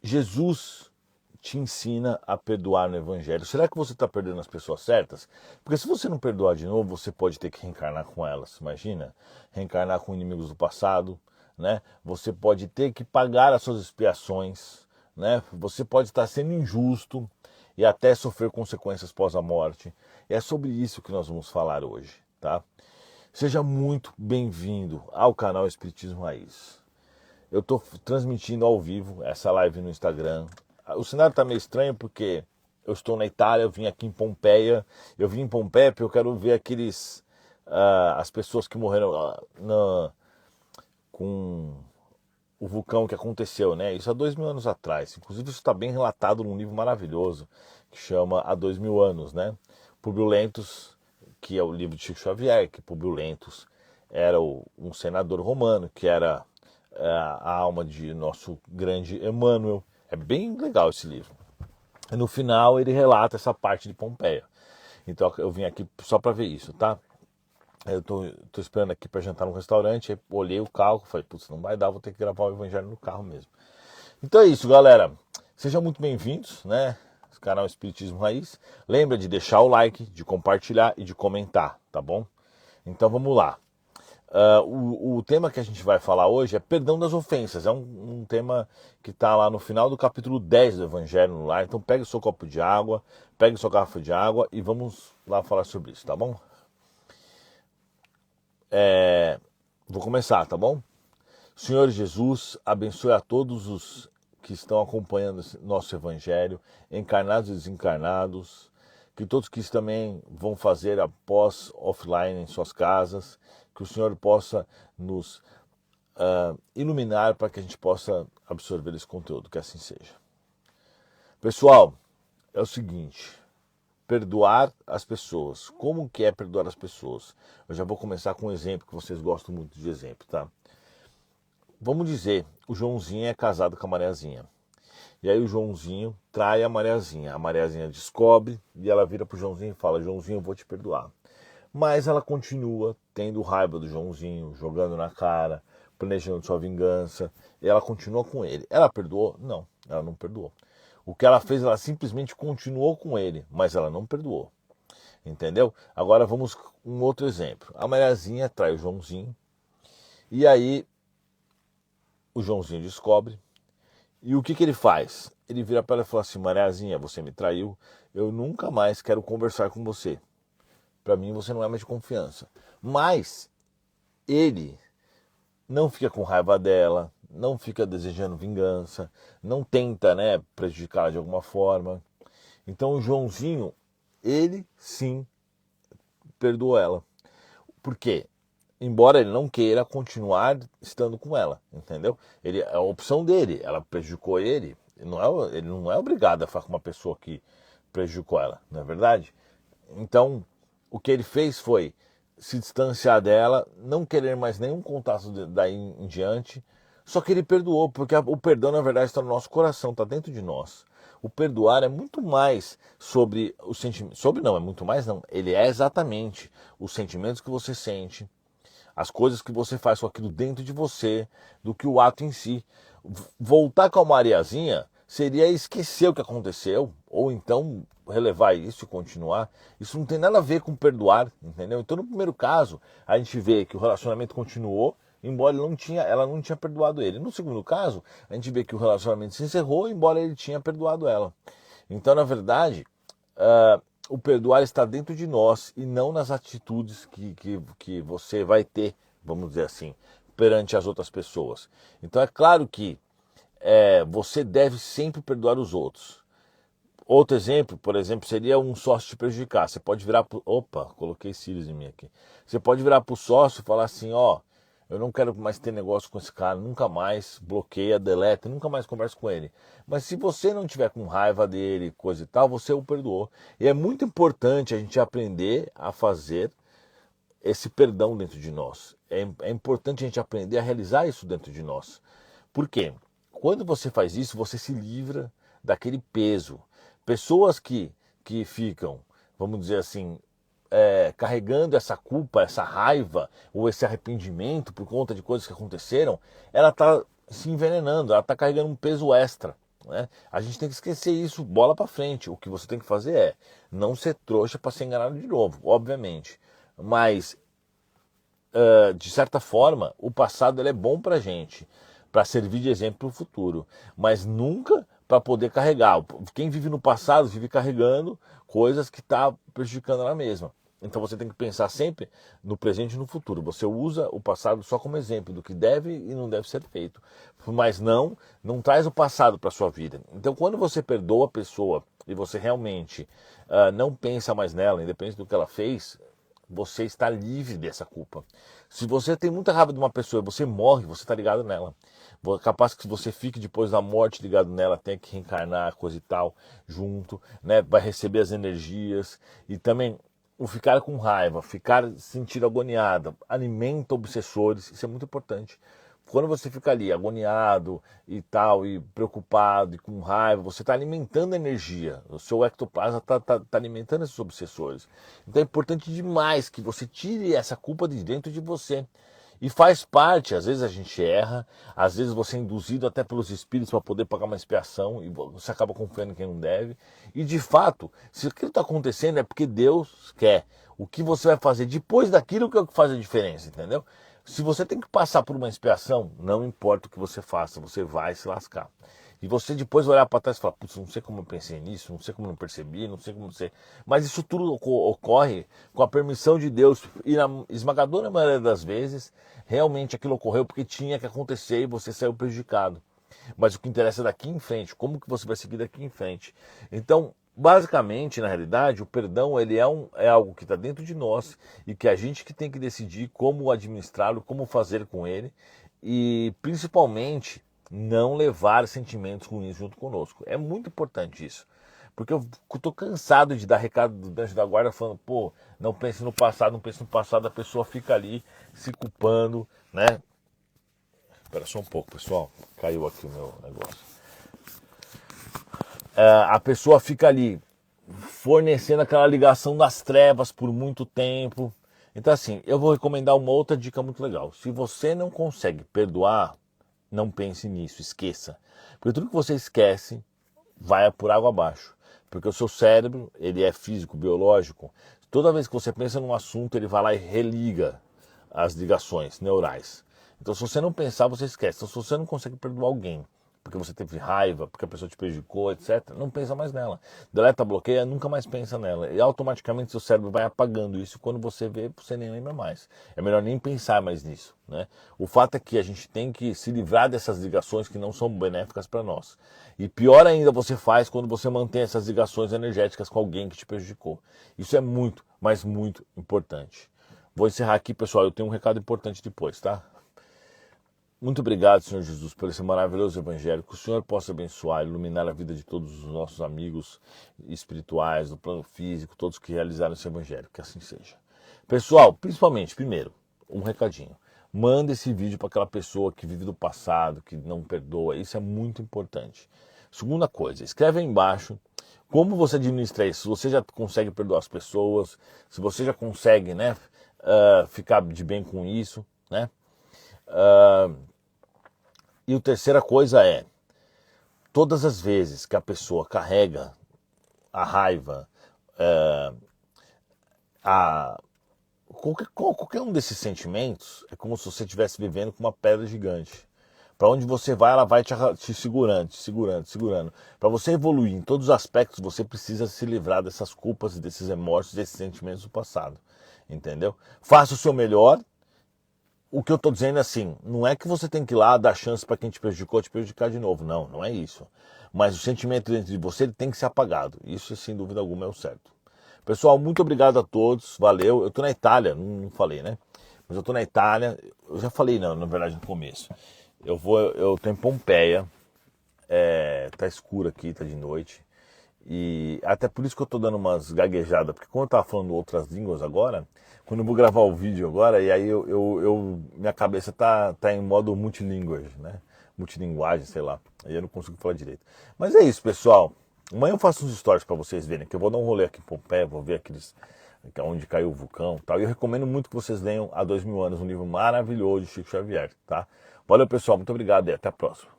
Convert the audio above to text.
Jesus te ensina a perdoar no Evangelho. Será que você está perdendo as pessoas certas? Porque se você não perdoar de novo, você pode ter que reencarnar com elas. Imagina, reencarnar com inimigos do passado, né? Você pode ter que pagar as suas expiações, né? Você pode estar sendo injusto e até sofrer consequências pós a morte. E é sobre isso que nós vamos falar hoje, tá? Seja muito bem-vindo ao canal Espiritismo Raiz. Eu estou transmitindo ao vivo essa live no Instagram. O cenário está meio estranho porque eu estou na Itália, eu vim aqui em Pompeia. Eu vim em Pompeia porque eu quero ver as pessoas que morreram com o vulcão que aconteceu, né? Isso há 2000 anos atrás. Inclusive isso está bem relatado num livro maravilhoso que chama Há 2000 anos, né? Publio Lentus, que é o livro de Chico Xavier, que Publio Lentus era um senador romano, que era a alma de nosso grande Emmanuel. É bem legal esse livro. E no final ele relata essa parte de Pompeia. Então eu vim aqui só para ver isso, tá? Eu tô esperando aqui para jantar no restaurante, aí olhei o carro, falei, putz, não vai dar, vou ter que gravar o Evangelho no carro mesmo. Então é isso, galera. Sejam muito bem-vindos, né? Esse canal Espiritismo Raiz. Lembra de deixar o like, de compartilhar e de comentar, tá bom? Então vamos lá. O tema que a gente vai falar hoje é perdão das ofensas. É um tema que está lá no final do capítulo 10 do Evangelho no Lar. Então pegue o seu copo de água, pegue sua garrafa de água e vamos lá falar sobre isso, tá bom? Vou começar, tá bom? Senhor Jesus, abençoe a todos os que estão acompanhando nosso Evangelho, encarnados e desencarnados, que todos que também vão fazer após offline em suas casas, que o Senhor possa nos iluminar para que a gente possa absorver esse conteúdo, que assim seja. Pessoal, é o seguinte, perdoar as pessoas. Como que é perdoar as pessoas? Eu já vou começar com um exemplo, que vocês gostam muito de exemplo, tá? Vamos dizer, o Joãozinho é casado com a Mariazinha. E aí o Joãozinho trai a Mariazinha descobre e ela vira pro Joãozinho e fala, Joãozinho, eu vou te perdoar. Mas ela continua tendo raiva do Joãozinho, jogando na cara, planejando sua vingança, e ela continua com ele. Ela perdoou? Não, ela não perdoou. O que ela fez, ela simplesmente continuou com ele, mas ela não perdoou. Entendeu? Agora vamos com um outro exemplo. A Mariazinha trai o Joãozinho, e aí o Joãozinho descobre, e o que ele faz? Ele vira para ela e fala assim, Mariazinha, você me traiu, eu nunca mais quero conversar com você. Para mim você não é mais de confiança. Mas ele não fica com raiva dela, não fica desejando vingança, não tenta, né, prejudicá-la de alguma forma. Então o Joãozinho, ele sim perdoou ela. Por quê? Embora ele não queira continuar estando com ela, entendeu? É a opção dele, ela prejudicou ele, ele não é obrigado a ficar com uma pessoa que prejudicou ela, não é verdade? Então, o que ele fez foi se distanciar dela, não querer mais nenhum contato daí em diante, só que ele perdoou, porque o perdão, na verdade, está no nosso coração, está dentro de nós. O perdoar é muito mais sobre o sentimento. Sobre não, é muito mais não. Ele é exatamente os sentimentos que você sente, as coisas que você faz com aquilo dentro de você, do que o ato em si. Voltar com a Mariazinha seria esquecer o que aconteceu, ou então relevar isso e continuar. Isso não tem nada a ver com perdoar, entendeu? Então no primeiro caso, a gente vê que o relacionamento continuou, embora ela não tinha perdoado ele. No segundo caso, a gente vê que o relacionamento se encerrou, embora ele tinha perdoado ela. Então, na verdade, o perdoar está dentro de nós e não nas atitudes que você vai ter, vamos dizer assim, perante as outras pessoas. Então é claro que você deve sempre perdoar os outros. Outro exemplo, por exemplo, seria um sócio te prejudicar. Você pode virar pro... Opa, coloquei cílios em mim aqui. Você pode virar para o sócio e falar assim, ó, eu não quero mais ter negócio com esse cara, nunca mais, bloqueia, deleta, nunca mais converso com ele. Mas se você não tiver com raiva dele, coisa e tal, você o perdoou. E é muito importante a gente aprender a fazer esse perdão dentro de nós. É importante a gente aprender a realizar isso dentro de nós. Por quê? Quando você faz isso, você se livra daquele peso. Pessoas que ficam, vamos dizer assim, carregando essa culpa, essa raiva ou esse arrependimento por conta de coisas que aconteceram, ela está se envenenando, ela está carregando um peso extra. né? A gente tem que esquecer isso, bola para frente. O que você tem que fazer é não ser trouxa para ser enganado de novo, obviamente. Mas, de certa forma, o passado ele é bom para gente, para servir de exemplo para o futuro, mas nunca para poder carregar. Quem vive no passado vive carregando coisas que está prejudicando ela mesma. Então você tem que pensar sempre no presente e no futuro. Você usa o passado só como exemplo do que deve e não deve ser feito. Mas não traz o passado para a sua vida. Então quando você perdoa a pessoa e você realmente não pensa mais nela, independente do que ela fez, você está livre dessa culpa. Se você tem muita raiva de uma pessoa e você morre, você está ligado nela. Capaz que você fique depois da morte ligado nela, tem que reencarnar, coisa e tal, junto, né? Vai receber as energias. E também o ficar com raiva, ficar sentir agoniado, alimenta obsessores, isso é muito importante. Quando você fica ali agoniado e tal, e preocupado e com raiva, você está alimentando energia. O seu ectoplasma está alimentando esses obsessores. Então é importante demais que você tire essa culpa de dentro de você. E faz parte, às vezes a gente erra, às vezes você é induzido até pelos espíritos para poder pagar uma expiação e você acaba confiando em quem não deve. E de fato, se aquilo está acontecendo é porque Deus quer. O que você vai fazer depois daquilo que é o que faz a diferença, entendeu? Se você tem que passar por uma expiação, não importa o que você faça, você vai se lascar. E você depois vai olhar para trás e falar, putz, não sei como eu pensei nisso, não sei como eu não percebi, não sei como você... Mas isso tudo ocorre com a permissão de Deus. E na esmagadora maioria das vezes, realmente aquilo ocorreu porque tinha que acontecer e você saiu prejudicado. Mas o que interessa é daqui em frente, como que você vai seguir daqui em frente. Então, basicamente, na realidade, o perdão ele é algo que está dentro de nós e que a gente que tem que decidir como administrá-lo, como fazer com ele e, principalmente, não levar sentimentos ruins junto conosco. É muito importante isso. Porque eu estou cansado de dar recado do anjo da guarda falando, pô, não pense no passado, não pense no passado, a pessoa fica ali se culpando, né? Espera só um pouco, pessoal. Caiu aqui o meu negócio. A pessoa fica ali fornecendo aquela ligação das trevas por muito tempo. Então assim, eu vou recomendar uma outra dica muito legal. Se você não consegue perdoar, não pense nisso, esqueça. Porque tudo que você esquece vai por água abaixo. Porque o seu cérebro, ele é físico, biológico. Toda vez que você pensa num assunto, ele vai lá e religa as ligações neurais. Então se você não pensar, você esquece. Então se você não consegue perdoar alguém, porque você teve raiva, porque a pessoa te prejudicou, etc., não pensa mais nela. Deleta, bloqueia, nunca mais pensa nela. E automaticamente seu cérebro vai apagando isso. Quando você vê, você nem lembra mais. É melhor nem pensar mais nisso, né? O fato é que a gente tem que se livrar dessas ligações que não são benéficas para nós. E pior ainda você faz quando você mantém essas ligações energéticas com alguém que te prejudicou. Isso é muito, mas muito importante. Vou encerrar aqui, pessoal. Eu tenho um recado importante depois, tá? Muito obrigado, Senhor Jesus, por esse maravilhoso evangelho. Que o Senhor possa abençoar, iluminar a vida de todos os nossos amigos espirituais, do plano físico, todos que realizaram esse evangelho. Que assim seja. Pessoal, principalmente, primeiro, um recadinho. Manda esse vídeo para aquela pessoa que vive do passado, que não perdoa. Isso é muito importante. Segunda coisa, escreve aí embaixo como você administra isso. Se você já consegue perdoar as pessoas, se você já consegue, né, ficar de bem com isso, né? E a terceira coisa é, todas as vezes que a pessoa carrega a raiva, qualquer um desses sentimentos, é como se você estivesse vivendo com uma pedra gigante. Para onde você vai, ela vai te segurando, te segurando, te segurando. Para você evoluir em todos os aspectos, você precisa se livrar dessas culpas, desses remorsos, desses sentimentos do passado. Entendeu? Faça o seu melhor. O que eu estou dizendo é assim, não é que você tem que ir lá dar chance para quem te prejudicou te prejudicar de novo. Não, não é isso. Mas o sentimento dentro de você ele tem que ser apagado. Isso, sem dúvida alguma, é o certo. Pessoal, muito obrigado a todos. Valeu. Eu estou na Itália, não falei, né? Mas eu estou na Itália. Eu já falei, não, na verdade, no começo. Eu estou em Pompeia. Tá escuro aqui, tá de noite. E até por isso que eu tô dando umas gaguejadas, porque quando eu tava falando outras línguas agora, quando eu vou gravar o vídeo agora, e aí minha cabeça tá em modo multilíngue, né? Multilinguagem, sei lá. Aí eu não consigo falar direito. Mas é isso, pessoal. Amanhã eu faço uns stories para vocês verem, que eu vou dar um rolê aqui em Pompeia, vou ver onde caiu o vulcão e tal. E eu recomendo muito que vocês leiam Há 2000 Anos, um livro maravilhoso de Chico Xavier, tá? Valeu, pessoal. Muito obrigado e até a próxima.